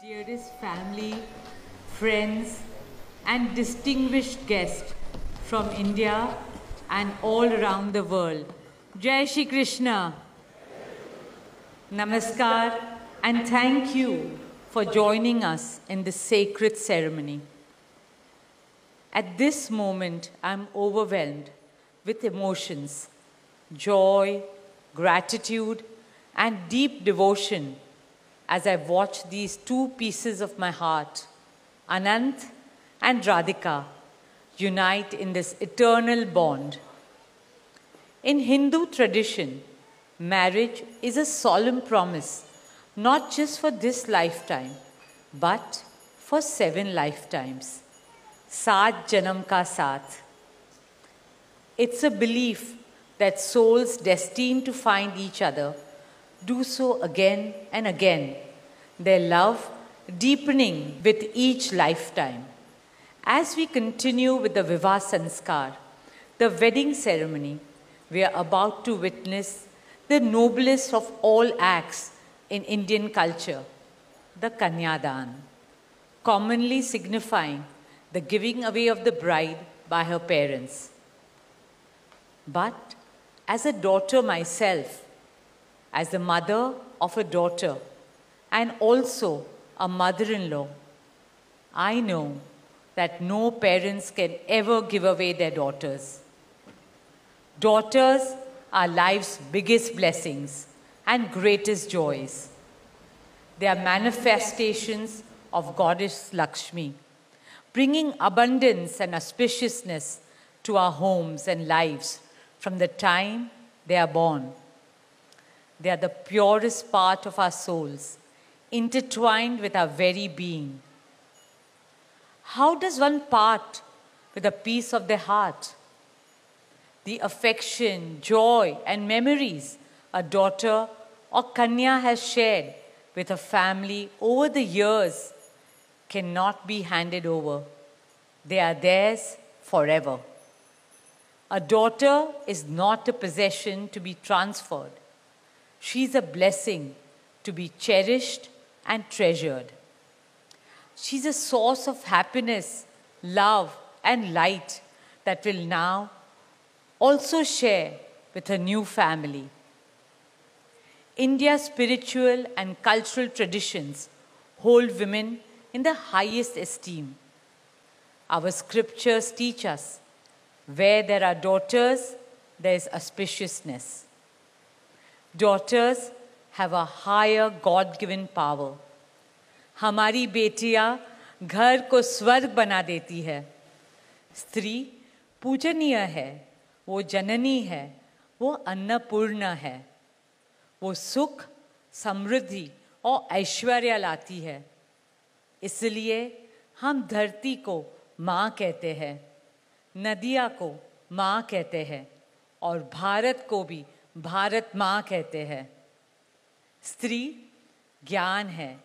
Dearest family, friends, and distinguished guests from India and all around the world. Jai Shri Krishna. Namaskar, and thank you for joining us in this sacred ceremony. At this moment, I'm overwhelmed with emotions, joy, gratitude, and deep devotion as I watch these two pieces of my heart, Anant and Radhika, unite in this eternal bond. In Hindu tradition, marriage is a solemn promise, not just for this lifetime, but for 7 lifetimes. Saat Janam Ka Saath. It's a belief that souls destined to find each other do so again and again, their love deepening with each lifetime. As we continue with the Vivah Sanskar, the wedding ceremony, we are about to witness the noblest of all acts in Indian culture, the Kanyadan, commonly signifying the giving away of the bride by her parents. But as a daughter myself, as the mother of a daughter and also a mother-in-law, I know that no parents can ever give away their daughters. Daughters are life's biggest blessings and greatest joys. They are manifestations of Goddess Lakshmi, bringing abundance and auspiciousness to our homes and lives from the time they are born. They are the purest part of our souls, intertwined with our very being. How does one part with a piece of their heart? The affection, joy, and memories a daughter or Kanya has shared with her family over the years cannot be handed over. They are theirs forever. A daughter is not a possession to be transferred. She is a blessing to be cherished and treasured. She's a source of happiness, love, and light that will now also share with her new family. India's spiritual and cultural traditions hold women in the highest esteem. Our scriptures teach us, where there are daughters, there is auspiciousness. Daughters have a higher God-given power. हमारी बेटियां घर को स्वर्ग बना देती है. स्त्री पूजनीय है, वो जननी है, वो अन्नपूर्णा है. वो सुख, समृद्धि और ऐश्वर्य लाती है. इसलिए हम धरती को माँ कहते हैं, नदिया को माँ कहते हैं और भारत को भी भारत माँ कहते हैं. स्त्री ज्ञान है,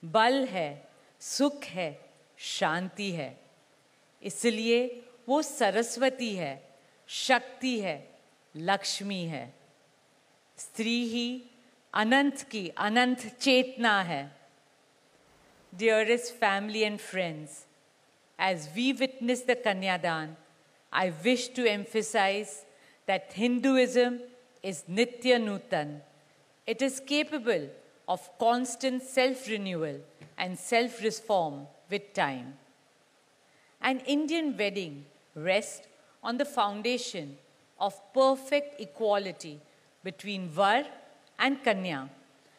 बल है, सुख है, शांति है. इसलिए वो सरस्वती है, शक्ति है, लक्ष्मी है. स्त्री ही अनंत की अनंत चेतना है. Dearest family and friends, as we witness the Kanyadan, I wish to emphasize that Hinduism is Nitya Nutan. It is capable of constant self-renewal and self-reform with time. An Indian wedding rests on the foundation of perfect equality between Var and Kanya,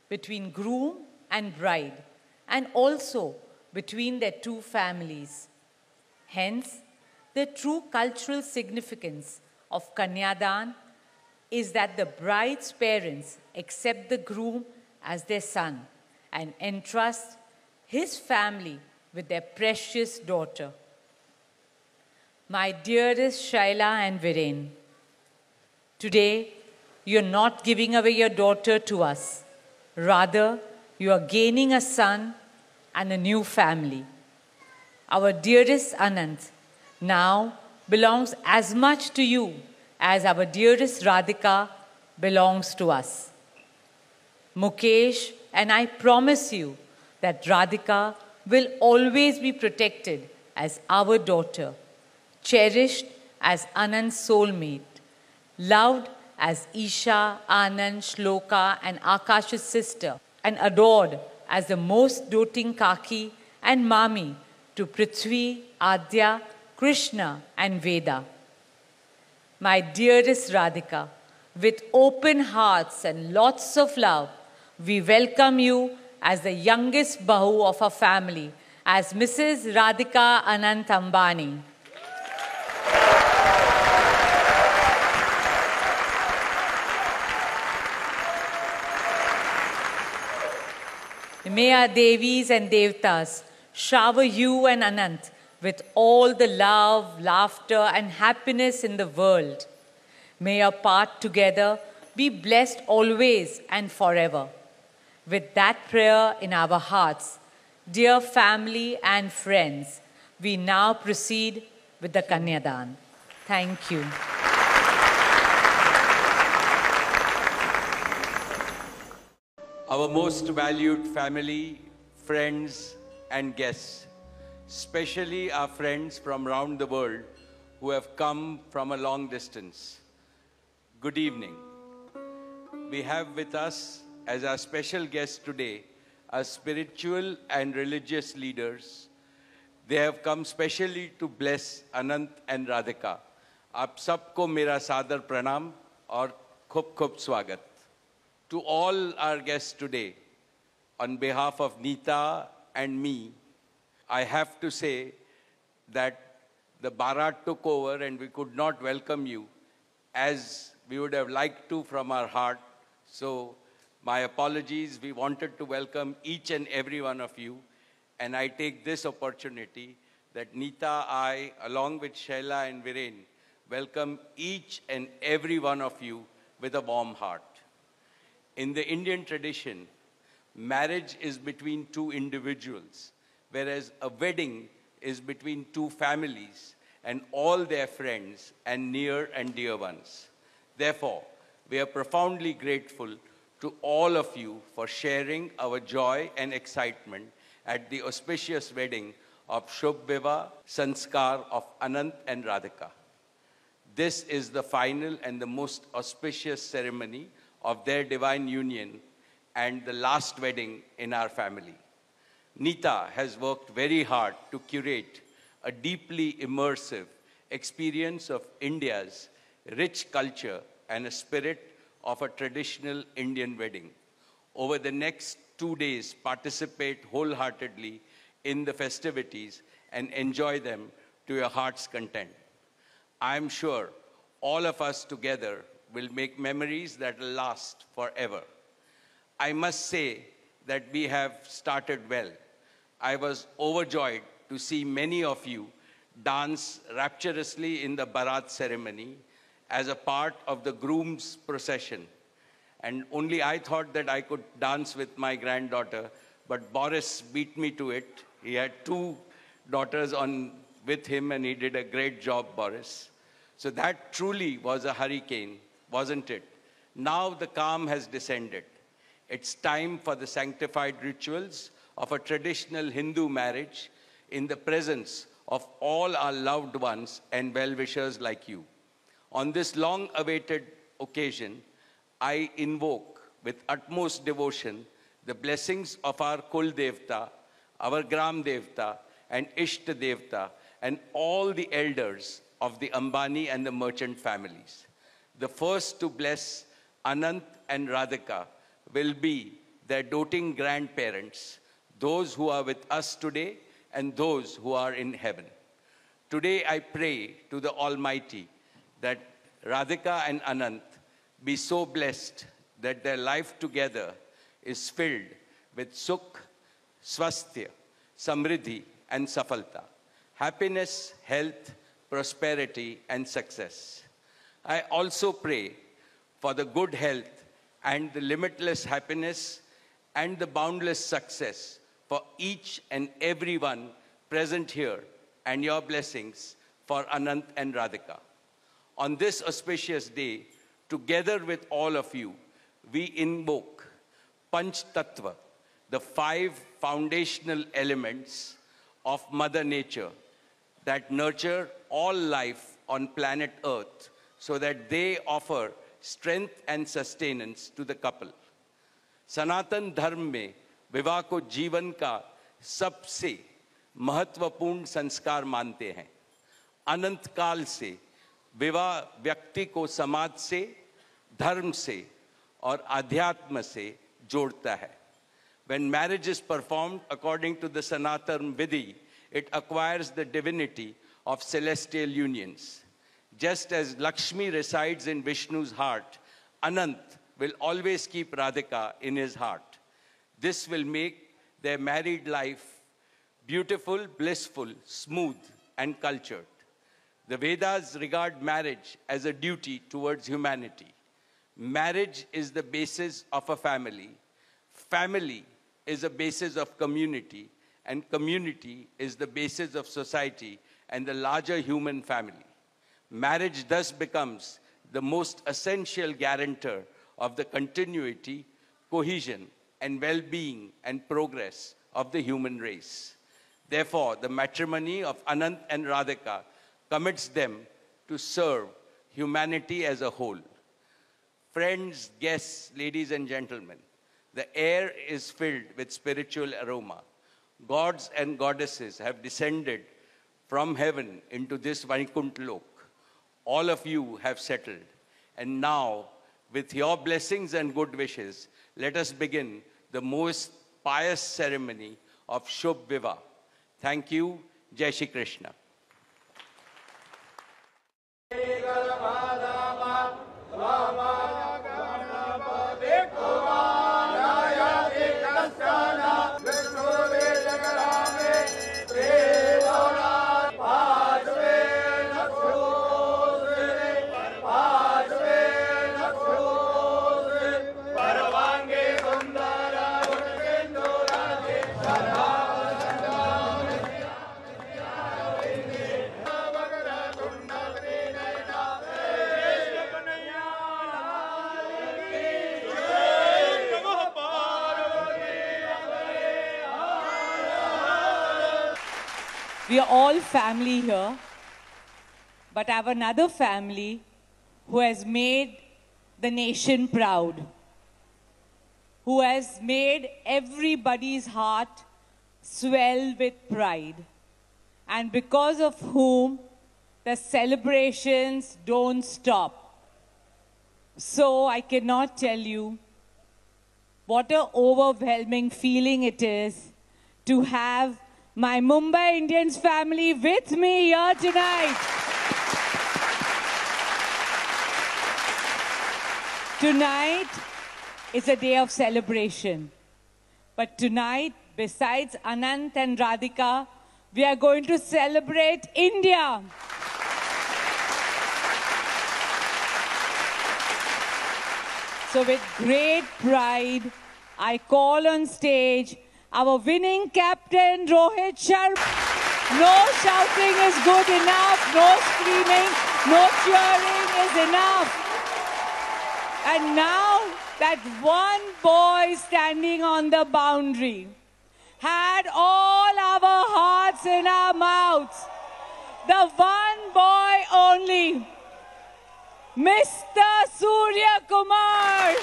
between groom and bride, and also between their two families. Hence, the true cultural significance of Kanyadan is that the bride's parents accept the groom as their son and entrust his family with their precious daughter. My dearest Shaila and Viren, today you are not giving away your daughter to us. Rather, you are gaining a son and a new family. Our dearest Anant now belongs as much to you as our dearest Radhika belongs to us. Mukesh and I promise you that Radhika will always be protected as our daughter, cherished as Anand's soulmate, loved as Isha, Anand, Shloka, and Akash's sister, and adored as the most doting Kaki and Mami to Prithvi, Adya, Krishna, and Veda. My dearest Radhika, with open hearts and lots of love, we welcome you as the youngest Bahu of our family, as Mrs. Radhika Anant Ambani. May our Devis and Devtas shower you and Anant with all the love, laughter, and happiness in the world. May your path together be blessed always and forever. With that prayer in our hearts, dear family and friends, we now proceed with the Kanyadan. Thank you. Our most valued family, friends, and guests, especially our friends from around the world who have come from a long distance. Good evening. We have with us as our special guests today our spiritual and religious leaders. They have come specially to bless Anant and Radhika. आप सबको मेरा सादर प्रणाम और खूब खूब स्वागत. To all our guests today, on behalf of Neeta and me, I have to say that the Bharat took over and we could not welcome you as we would have liked to from our heart. So my apologies. We wanted to welcome each and every one of you. And I take this opportunity that Neeta, I, along with Shaila and Viren, welcome each and every one of you with a warm heart. In the Indian tradition, marriage is between two individuals, whereas a wedding is between two families and all their friends and near and dear ones. Therefore, we are profoundly grateful to all of you for sharing our joy and excitement at the auspicious wedding of Shubh Vivah Sanskar of Anant and Radhika. This is the final and the most auspicious ceremony of their divine union and the last wedding in our family. Neeta has worked very hard to curate a deeply immersive experience of India's rich culture and a spirit of a traditional Indian wedding. Over the next 2 days, participate wholeheartedly in the festivities and enjoy them to your heart's content. I am sure all of us together will make memories that will last forever. I must say that we have started well. I was overjoyed to see many of you dance rapturously in the Bharat ceremony as a part of the groom's procession. And only I thought that I could dance with my granddaughter, but Boris beat me to it. He had 2 daughters with him and he did a great job, Boris. So that truly was a hurricane, wasn't it? Now the calm has descended. It's time for the sanctified rituals of a traditional Hindu marriage in the presence of all our loved ones and well-wishers like you. On this long-awaited occasion, I invoke with utmost devotion the blessings of our Kul Devta, our Gram Devta, and Ishta Devta, and all the elders of the Ambani and the merchant families. The first to bless Anant and Radhika will be their doting grandparents, those who are with us today and those who are in heaven. Today I pray to the Almighty that Radhika and Anant be so blessed that their life together is filled with Sukh, Swasthya, Samriddhi, and Safalta, happiness, health, prosperity, and success. I also pray for the good health and the limitless happiness and the boundless success for each and every one present here, and your blessings for Anant and Radhika. On this auspicious day, together with all of you, we invoke Panch Tattva, the 5 foundational elements of Mother Nature that nurture all life on planet Earth so that they offer strength and sustenance to the couple. सनातन धर्म में विवाह को जीवन का सबसे महत्वपूर्ण संस्कार मानते हैं। अनंत काल से विवाह व्यक्ति को समाज से, धर्म से और अध्यात्म से जोड़ता है। When marriage is performed according to the Sanatana Vidhi, it acquires the divinity of celestial unions. Just as Lakshmi resides in Vishnu's heart, Anant will always keep Radhika in his heart. This will make their married life beautiful, blissful, smooth, and cultured. The Vedas regard marriage as a duty towards humanity. Marriage is the basis of a family. Family is a basis of community, and community is the basis of society and the larger human family. Marriage thus becomes the most essential guarantor of the continuity, cohesion, and well-being and progress of the human race. Therefore, the matrimony of Anant and Radhika commits them to serve humanity as a whole. Friends, guests, ladies and gentlemen, the air is filled with spiritual aroma. Gods and goddesses have descended from heaven into this Vaikuntha Lok. All of you have settled. And now, with your blessings and good wishes, let us begin the most pious ceremony of Shubh Vivah. Thank you. Jai Shri Krishna. We are all family here, but I have another family who has made the nation proud, who has made everybody's heart swell with pride, and because of whom the celebrations don't stop. So I cannot tell you what an overwhelming feeling it is to have my Mumbai Indians family with me here tonight. Tonight is a day of celebration. But tonight, besides Anant and Radhika, we are going to celebrate India. So with great pride, I call on stage our winning captain, Rohit Sharma. No shouting is good enough. No screaming, no cheering is enough. And now that one boy standing on the boundary had all our hearts in our mouths. The one boy only, Mr. Surya Kumar.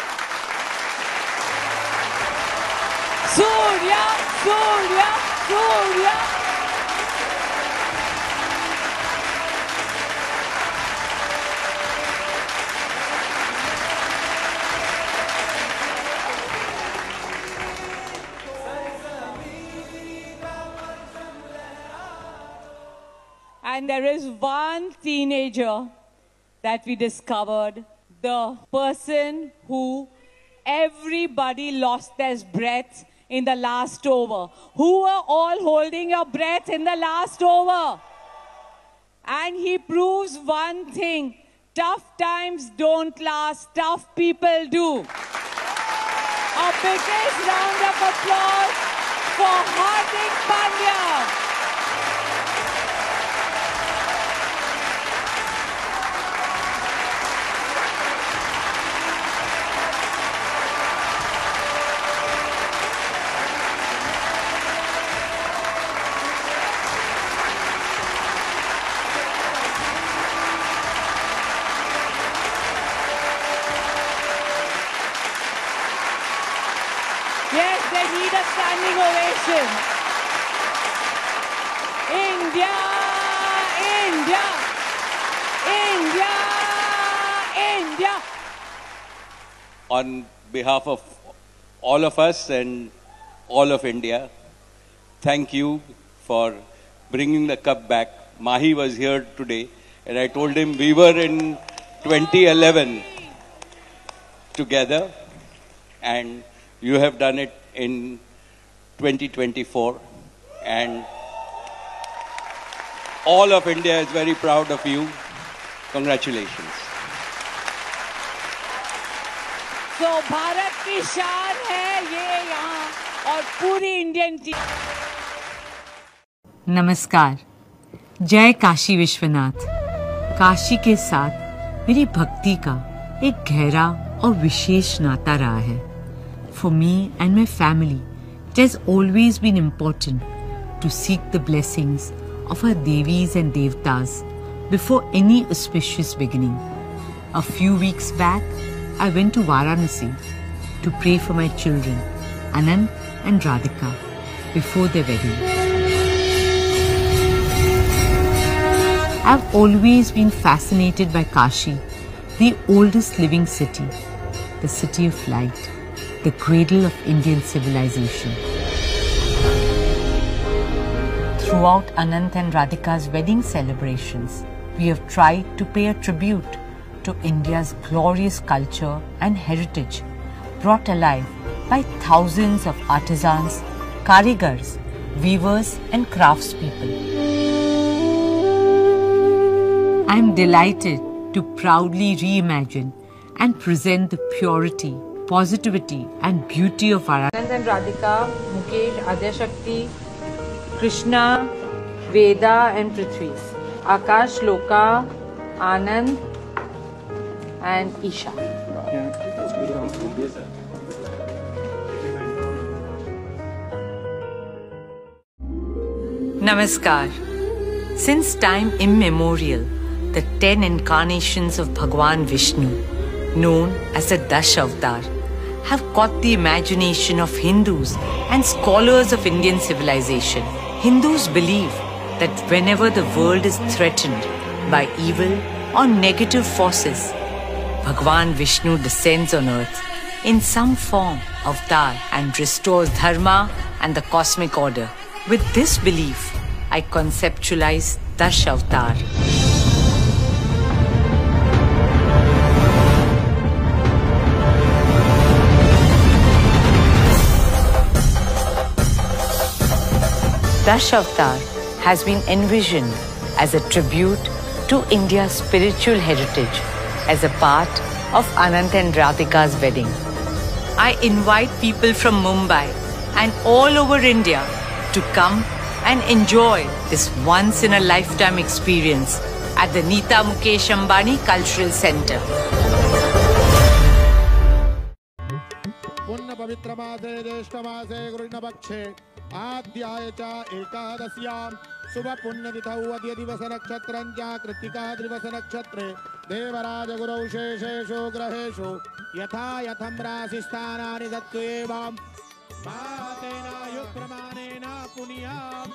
Surya, Surya, Surya. And there is one teenager that we discovered, the person who everybody lost their breath in the last over. Who were all holding your breath in the last over? And he proves one thing: tough times don't last, tough people do. A biggest round of applause for Hardik Pandya. standing ovation. India, India, India, India. On behalf of all of us and all of India, thank you for bringing the cup back. Mahi was here today and I told him we were in 2011 together and you have done it in 2024 and all of India is very proud of you. Congratulations. तो भारत की शान है ये यहाँ और पूरी Indian team. नमस्कार. जय काशी विश्वनाथ. काशी के साथ मेरी भक्ति का एक गहरा और विशेष नाता रहा है. For me and my family, it has always been important to seek the blessings of our Devis and Devtas before any auspicious beginning. A few weeks back, I went to Varanasi to pray for my children, Anand and Radhika, before their wedding. I've always been fascinated by Kashi, the oldest living city, the city of light, the cradle of Indian civilization. Throughout Anant and Radhika's wedding celebrations, we have tried to pay a tribute to India's glorious culture and heritage, brought alive by thousands of artisans, karigars, weavers and craftspeople. I am delighted to proudly reimagine and present the purity, positivity and beauty of our Anand and Radhika, Mukesh, Adyashakti, Krishna, Veda and Prithvi, Akash, Loka, Anand and Isha. Namaskar. Since time immemorial, the 10 incarnations of Bhagwan Vishnu, known as the Dashavatar, have caught the imagination of Hindus and scholars of Indian civilization. Hindus believe that whenever the world is threatened by evil or negative forces, Bhagwan Vishnu descends on earth in some form of avatar and restores dharma and the cosmic order. With this belief, I conceptualize Dashavatar. Dashavatar has been envisioned as a tribute to India's spiritual heritage as a part of Anant and Radhika's wedding. I invite people from Mumbai and all over India to come and enjoy this once-in-a-lifetime experience at the Nita Mukesh Ambani Cultural Center. आद्याय च एकादश्यां शुभ पुण्यतिथौ अद्य दिवस नक्षत्रं च कृत्तिका दिवस नक्षत्रे देवराज गुरौ शेषेषु ग्रहेषु यथा यथं राशिस्थानानि दत्त्वेवं मातेनायुः प्रमाणेन पुण्यम्